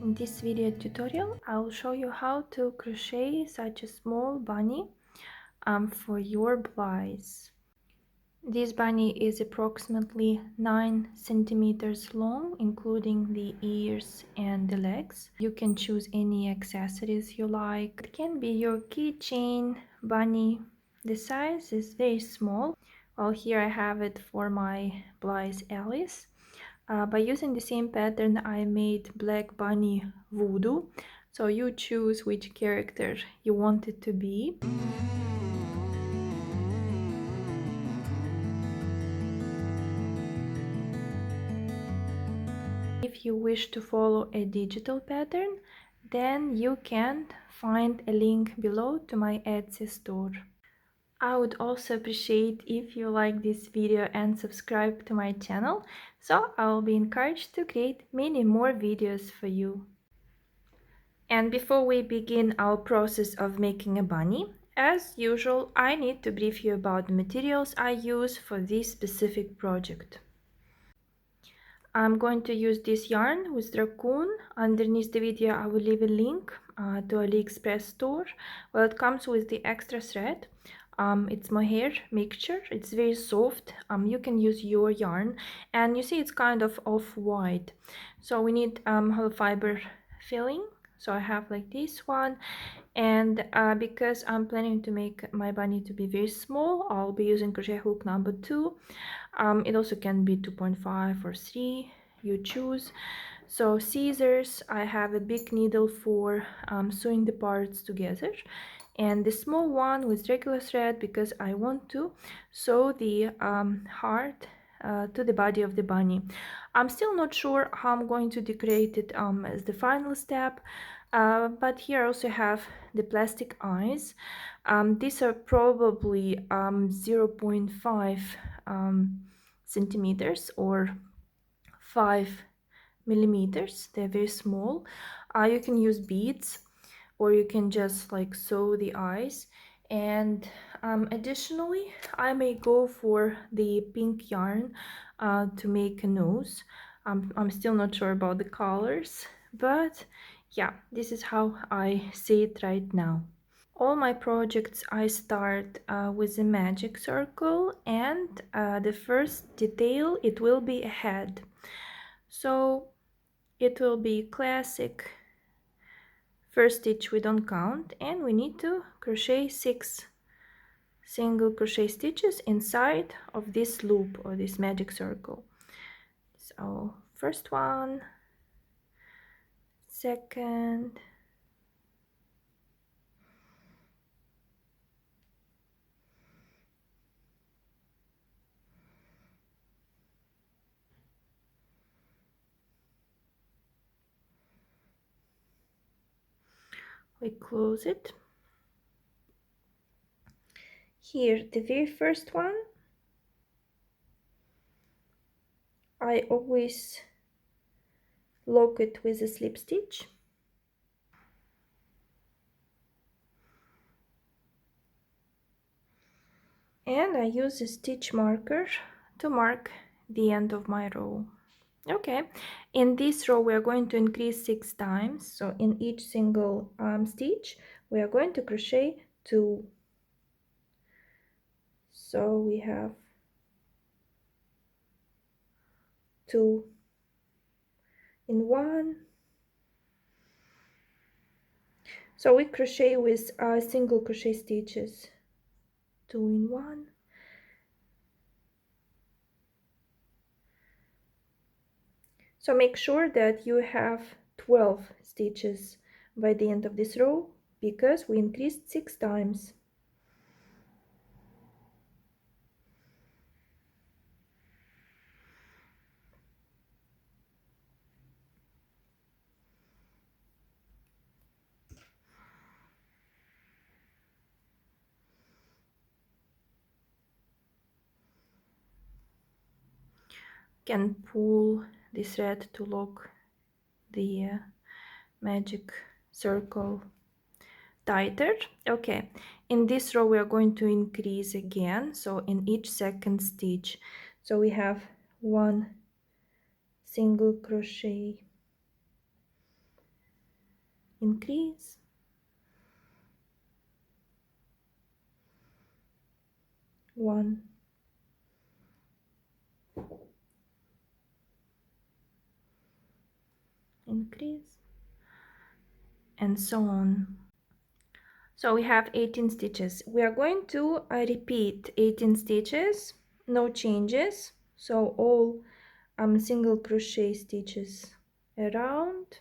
In this video tutorial, I will show you how to crochet such a small bunny for your Blythe. This bunny is approximately 9 centimeters long, including the ears and the legs. You can choose any accessories you like. It can be your keychain bunny. The size is very small. Well, here I have it for my Blythe Alice. By using the same pattern, I made Black Bunny Voodoo. So you choose which character you want it to be. If you wish to follow a digital pattern, then you can find a link below to my Etsy store. I would also appreciate if you like this video and subscribe to my channel, so I will be encouraged to create many more videos for you. And before we begin our process of making a bunny, as usual, I need to brief you about the materials I use for this specific project. I'm going to use this yarn with raccoon. Underneath the video I will leave a link to AliExpress store. Well, it comes with the extra thread. It's mohair mixture. It's very soft. You can use your yarn, and you see it's kind of off-white. So we need hollow fiber filling. So I have like this one, and because I'm planning to make my bunny to be very small, I'll be using crochet hook number 2. It also can be 2.5 or 3, you choose. So scissors, I have a big needle for sewing the parts together, and the small one with regular thread because I want to sew the heart to the body of the bunny. I'm still not sure how I'm going to decorate it as the final step, but here I also have the plastic eyes. These are probably 0.5 centimeters or 5 millimeters. They're very small. You can use beads, or you can just like sew the eyes. And additionally, I may go for the pink yarn to make a nose. I'm still not sure about the colors, but yeah, this is how I see it right now. All my projects I start with a magic circle, and the first detail, it will be a head. So it will be classic. First stitch we don't count, and we need to crochet 6 single crochet stitches inside of this loop or this magic circle. So first one, second, we close it. Here, the very first one, I always lock it with a slip stitch. And I use a stitch marker to mark the end of my row. Okay, in this row we are going to increase 6 times. So in each single stitch we are going to crochet 2. So we have 2 in 1. So we crochet with single crochet stitches, 2 in 1. So make sure that you have 12 stitches by the end of this row, because we increased 6 times. Can pull the thread to lock the magic circle tighter. Okay, in this row we are going to increase again, so in each second stitch, so we have 1 single crochet, increase, one, increase, and so on. So we have 18 stitches. We are going to repeat 18 stitches, no changes. So all single crochet stitches around.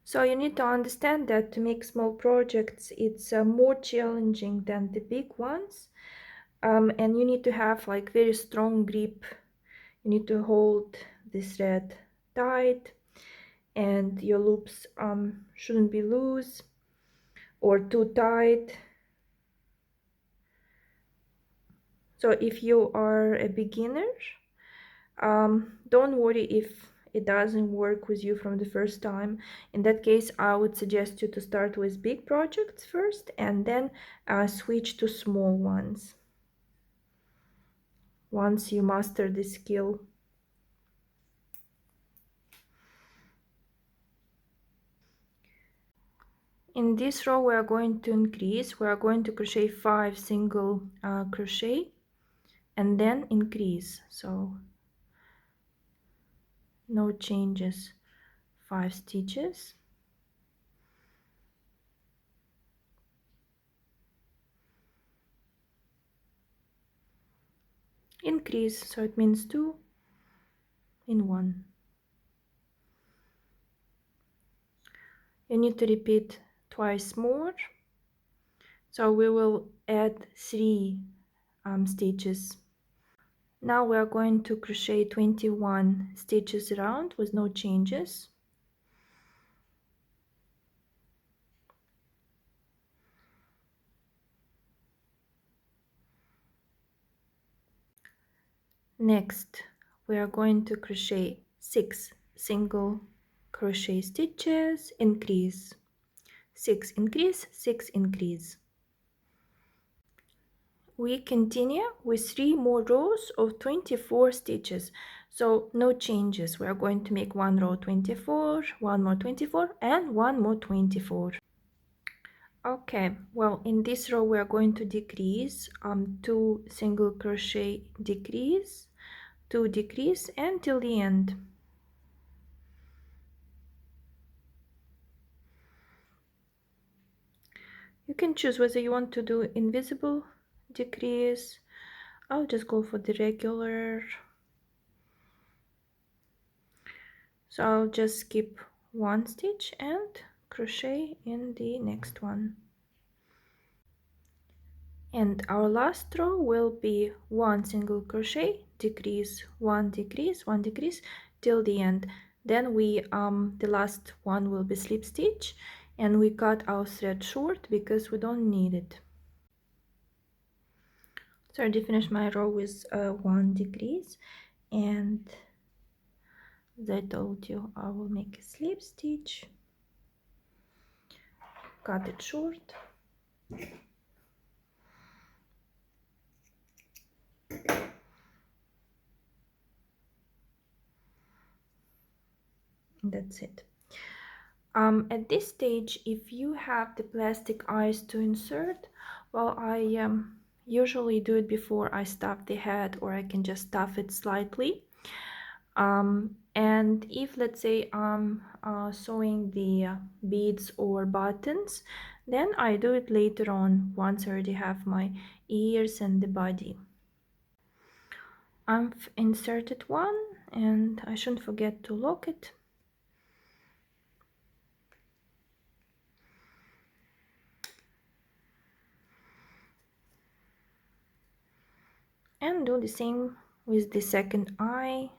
So you need to understand that to make small projects, it's more challenging than the big ones. And you need to have like very strong grip. You need to hold the thread tight, and your loops shouldn't be loose or too tight. So if you are a beginner, don't worry if it doesn't work with you from the first time. In that case, I would suggest you to start with big projects first and then switch to small ones once you master the skill. In this row we are going to increase. We are going to crochet 5 single crochet and then increase. So no changes, 5 stitches, increase, so it means 2 in 1. You need to repeat twice more, so we will add 3 stitches. Now we are going to crochet 21 stitches around with no changes. Next we are going to crochet 6 single crochet stitches, increase, 6 increase, 6 increase. We continue with 3 more rows of 24 stitches, so no changes. We are going to make one row 24, one more 24, and one more 24. Okay, well, in this row we are going to decrease 2 single crochet, decrease, 2 decrease until the end. You can choose whether you want to do invisible decrease. I'll just go for the regular. So I'll just skip 1 stitch and crochet in the next one. And our last row will be 1 single crochet, decrease, 1 decrease, 1 decrease till the end. Then we the last one will be slip stitch, and we cut our thread short because we don't need it. So I already finished my row with 1 decrease, and as I told you, I will make a slip stitch, cut it short, that's it. At this stage, if you have the plastic eyes to insert, well, I usually do it before I stuff the head, or I can just stuff it slightly. And if, let's say, I'm sewing the beads or buttons, then I do it later on once I already have my ears and the body. I've inserted one, and I shouldn't forget to lock it. And do the same with the second eye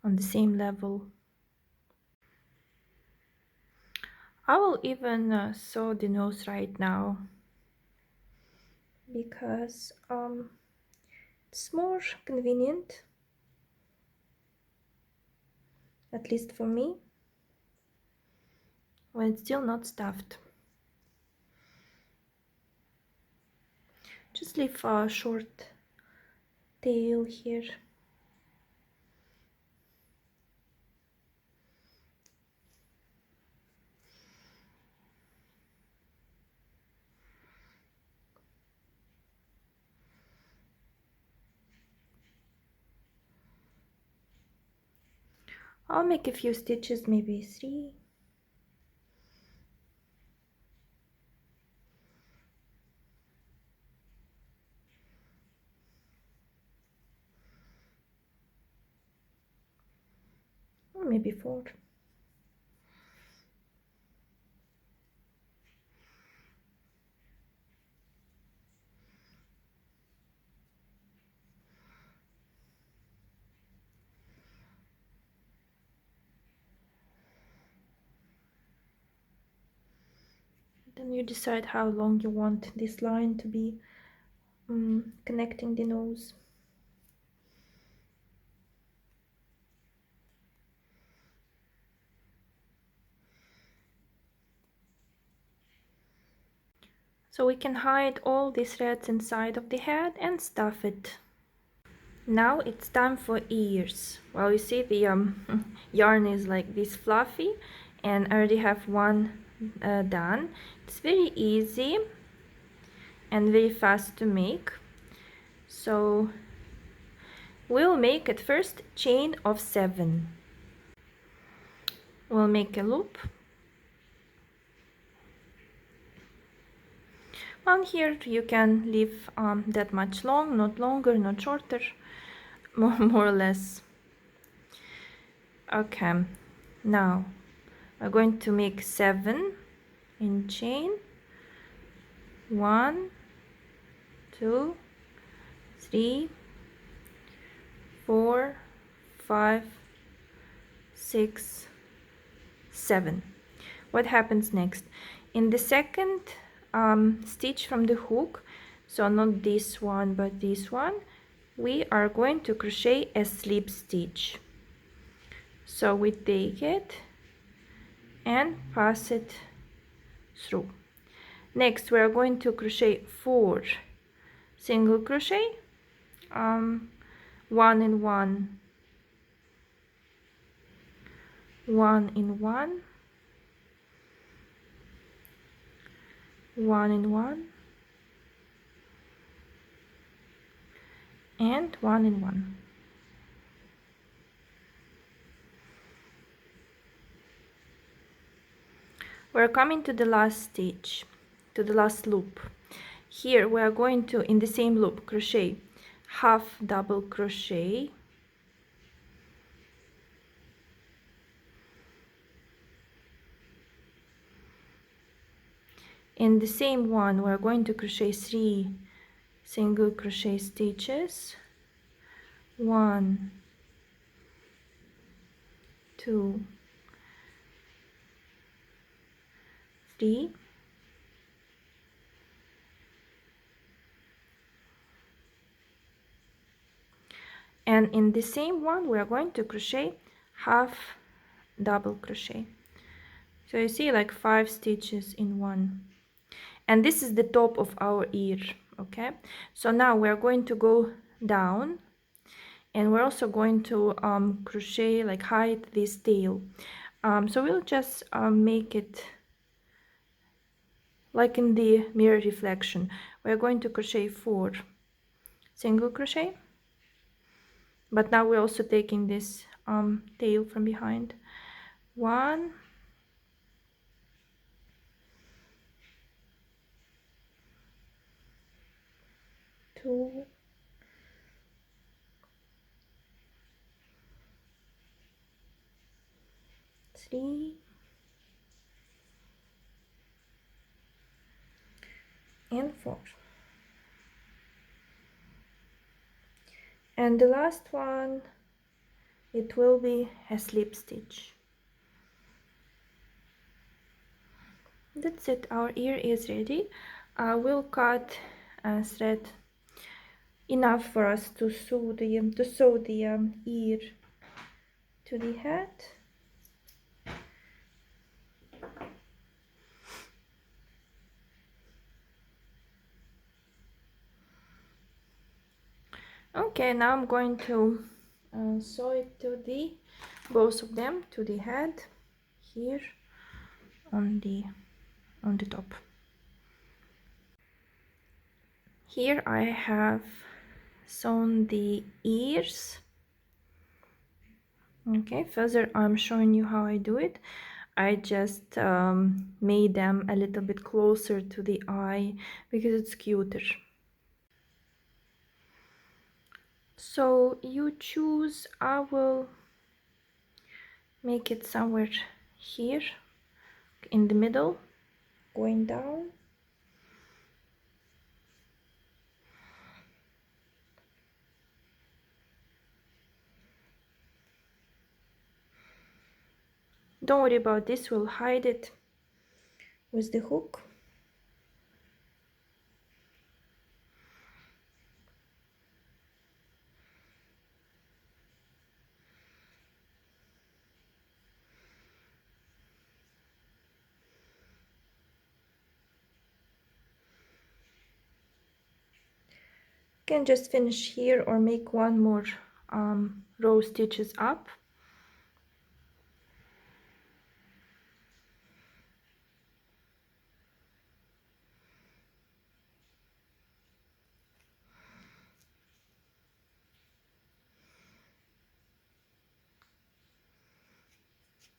on the same level. I will even sew the nose right now because it's more convenient, at least for me, when it's still not stuffed. Just leave a short tail here. I'll make a few stitches, maybe 3. Or maybe 4. Then you decide how long you want this line to be connecting the nose. So we can hide all these threads inside of the head and stuff it. Now it's time for ears. Well, you see the yarn is like this fluffy, and I already have one done. It's very easy and very fast to make. So we'll make at first chain of 7. We'll make a loop. On here you can leave that much long, not longer, not shorter, more or less. Okay, now we're going to make 7 in chain. 1, 2, 3, 4, 5, 6, 7. What happens next? In the second stitch from the hook, so not this one but this one, we are going to crochet a slip stitch. So we take it and pass it through. Next we are going to crochet 4 single crochet, 1 in 1, 1 in 1, 1 in 1, and 1 in 1. We're coming to the last stitch, to the last loop. Here we are going to, in the same loop, crochet half double crochet, in the same one we are going to crochet 3 single crochet stitches, 1, 2, 3, and in the same one we are going to crochet half double crochet. So you see, like 5 stitches in one, and this is the top of our ear. Okay, so now we are going to go down, and we're also going to crochet, like hide this tail. So we'll just make it like in the mirror reflection. We're going to crochet 4 single crochet, but now we're also taking this tail from behind. 1, 2, 3, and 4. And the last one, it will be a slip stitch. That's it, our ear is ready. We'll cut a thread enough for us to sew the ear to the head. Okay, now I'm going to sew it to the both of them to the head here on the top. Here I have sewn the ears. Okay, further I'm showing you how I do it. I just made them a little bit closer to the eye because it's cuter. So you choose, I will make it somewhere here in the middle, going down. Don't worry about this, we'll hide it with the hook. You can just finish here or make one more row stitches up.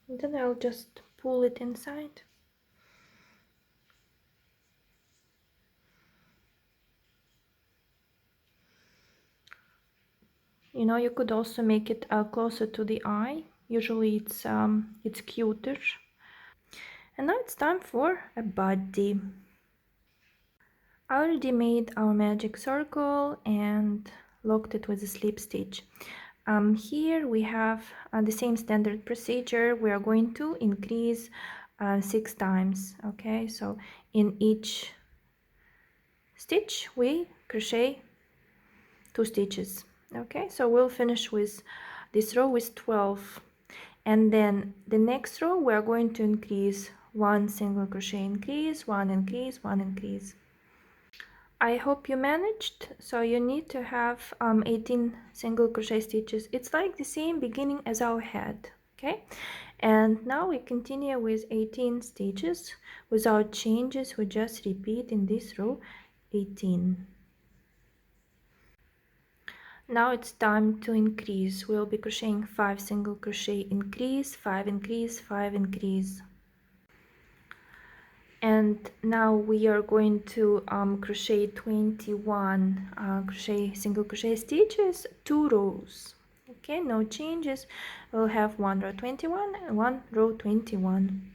And then I'll just pull it inside. You know, you could also make it closer to the eye. Usually it's cuter. And now it's time for a body. I already made our magic circle and locked it with a slip stitch. Here we have the same standard procedure. We are going to increase 6 times. Okay, so in each stitch we crochet 2 stitches. Okay, so we'll finish with this row with 12, and then the next row we are going to increase 1 single crochet, increase, 1 increase, 1 increase. I hope you managed. So you need to have 18 single crochet stitches. It's like the same beginning as our head. Okay, and now we continue with 18 stitches without changes. We just repeat in this row 18. Now it's time to increase. We'll be crocheting 5 single crochet, increase, 5 increase, 5 increase. And now we are going to crochet 21 single crochet stitches, 2 rows. Okay, no changes. We'll have 1 row 21 and 1 row 21.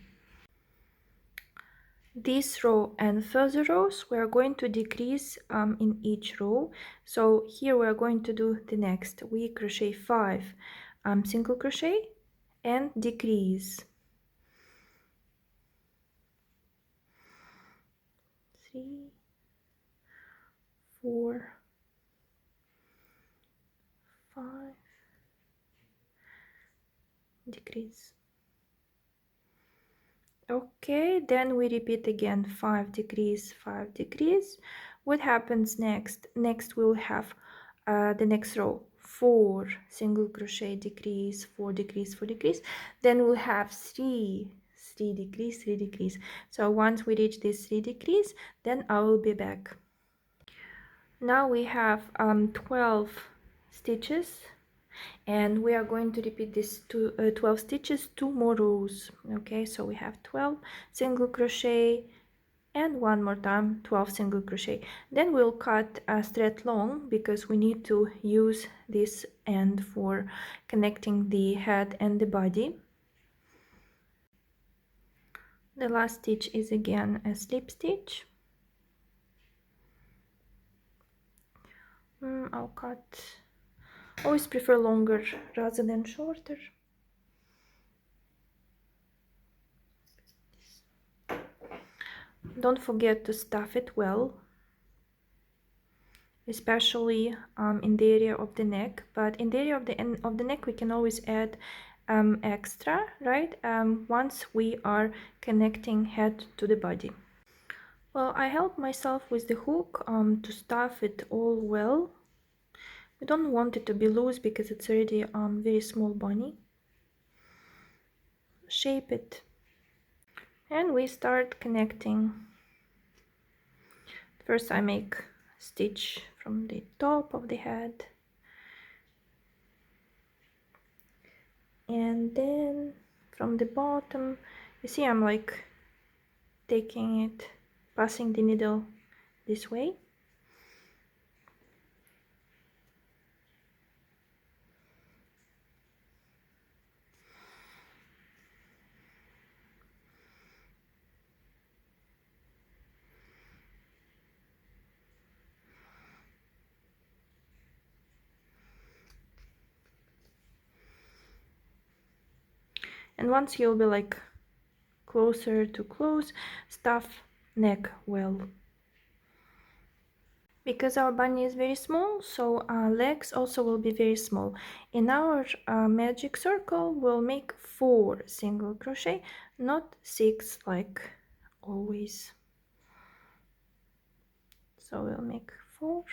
This row and further rows we are going to decrease in each row. So here we are going to do the next. We crochet 5 single crochet and decrease 3, 4, 5, decrease. Okay, then we repeat again 5 decrease, 5 decrease. What happens next? Next we'll have the next row 4 single crochet, decrease, 4 decrease, 4 decrease. Then we'll have 3 decrease, 3 decrease. So once we reach this 3 decrease, then I will be back. Now we have 12 stitches, and we are going to repeat this 12 stitches, 2 more rows. Okay, so we have 12 single crochet and one more time 12 single crochet. Then we'll cut a straight long because we need to use this end for connecting the head and the body. The last stitch is again a slip stitch. I'll cut, always prefer longer rather than shorter. Don't forget to stuff it well, especially in the area of the neck. But in the area of the neck we can always add extra, right, once we are connecting head to the body. Well, I help myself with the hook to stuff it all well We don't want it to be loose because it's already very small bunny. Shape it. And we start connecting. First I make a stitch from the top of the head. And then from the bottom, you see I'm like taking it, passing the needle this way. And once you'll be like closer to close, stuff neck well. Because our bunny is very small, so legs also will be very small. In our magic circle, we'll make 4 single crochet, not 6 like always. So we'll make 4.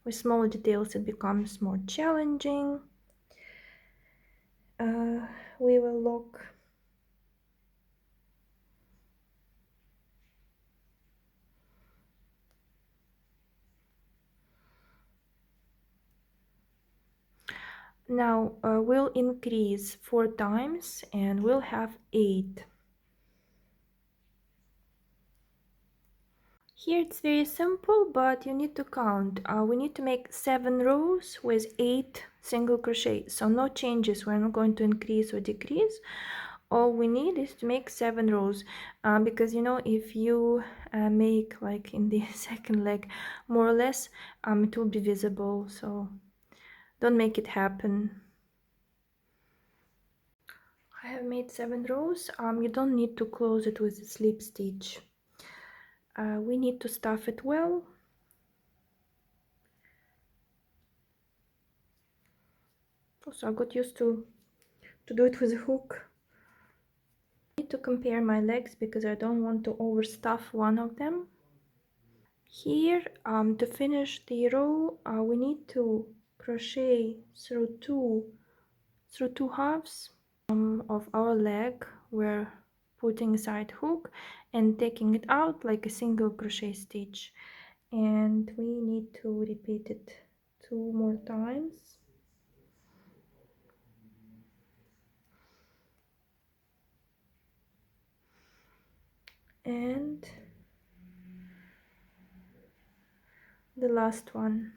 With smaller details it becomes more challenging. We will look now. We'll increase 4 times and we'll have 8. Here it's very simple, but you need to count. We need to make 7 rows with 8 single crochet, so no changes. We're not going to increase or decrease. All we need is to make 7 rows, because you know, if you make like in the second leg more or less, it will be visible, so don't make it happen. I have made 7 rows. You don't need to close it with a slip stitch. We need to stuff it well. Also, I got used to do it with a hook. I need to compare my legs because I don't want to overstuff one of them. Here, to finish the row, we need to crochet through two halves of our leg. We're putting a side hook and taking it out like a single crochet stitch, and we need to repeat it 2 more times. And the last one.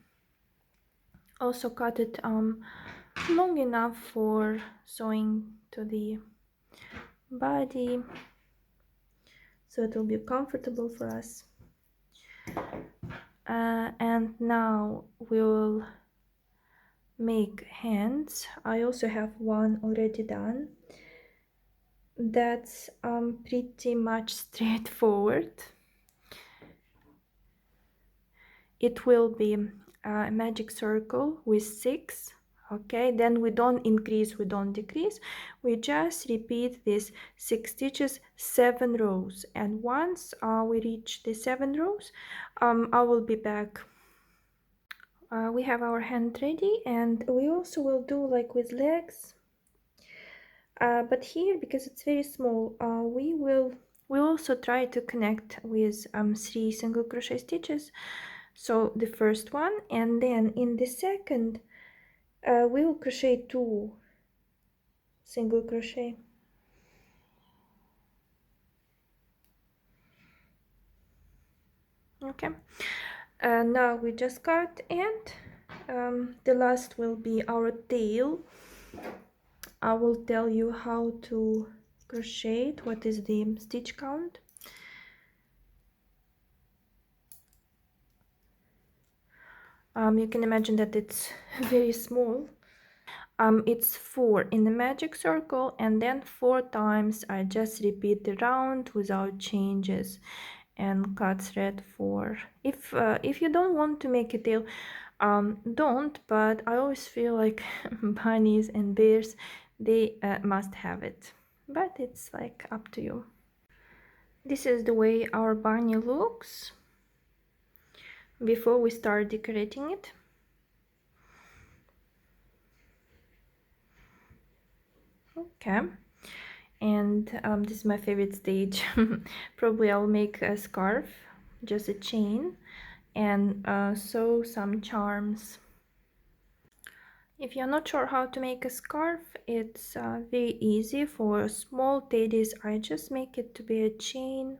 Also cut it long enough for sewing to the body, so it will be comfortable for us. And now we'll make hands. I also have one already done. That's pretty much straightforward. It will be a magic circle with 6. Okay, then we don't increase, we don't decrease, we just repeat these 6 stitches 7 rows, and once we reach the 7 rows, I will be back. We have our hand ready, and we also will do like with legs, but here, because it's very small, we'll also try to connect with 3 single crochet stitches. So the first one, and then in the second we will crochet 2 single crochet. Okay, now we just cut, and the last will be our tail. I will tell you how to crochet it, what is the stitch count. You can imagine that it's very small. It's 4 in the magic circle, and then 4 times I just repeat the round without changes and cut thread 4. If you don't want to make a tail, don't, but I always feel like bunnies and bears, they must have it. but it's like up to you. This is the way our bunny looks before we start decorating it. Okay, and this is my favorite stage. Probably I'll make a scarf, just a chain, and sew some charms. If you're not sure how to make a scarf, it's very easy. For small teddies, I just make it to be a chain.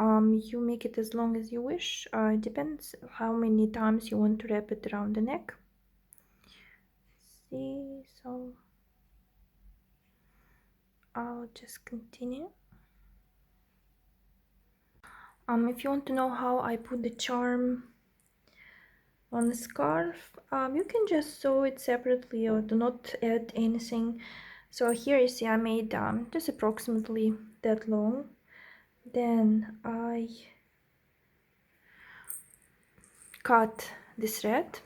You make it as long as you wish. It depends how many times you want to wrap it around the neck. See, so I'll just continue. If you want to know how I put the charm on the scarf, you can just sew it separately or do not add anything. So here you see I made just approximately that long. Then I cut this thread.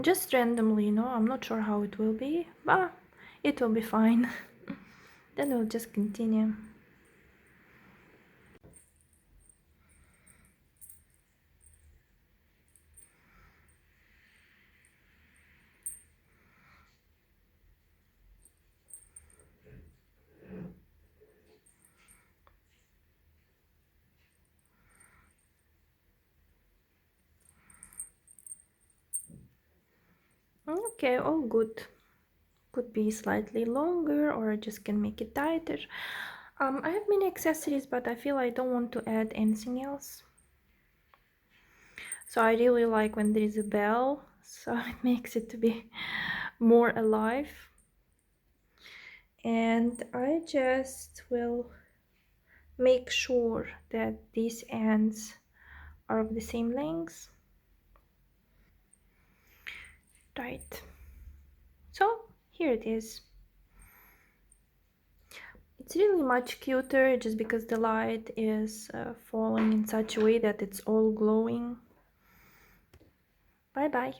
Just randomly, I'm not sure how it will be, but it will be fine. Then we'll just continue. Okay, all good. Could be slightly longer, or I just can make it tighter. I have many accessories, but I feel I don't want to add anything else. So I really like when there is a bell, so it makes it to be more alive. And I just will make sure that these ends are of the same length. Right. So here it is. It's really much cuter just because the light is falling in such a way that it's all glowing. Bye bye.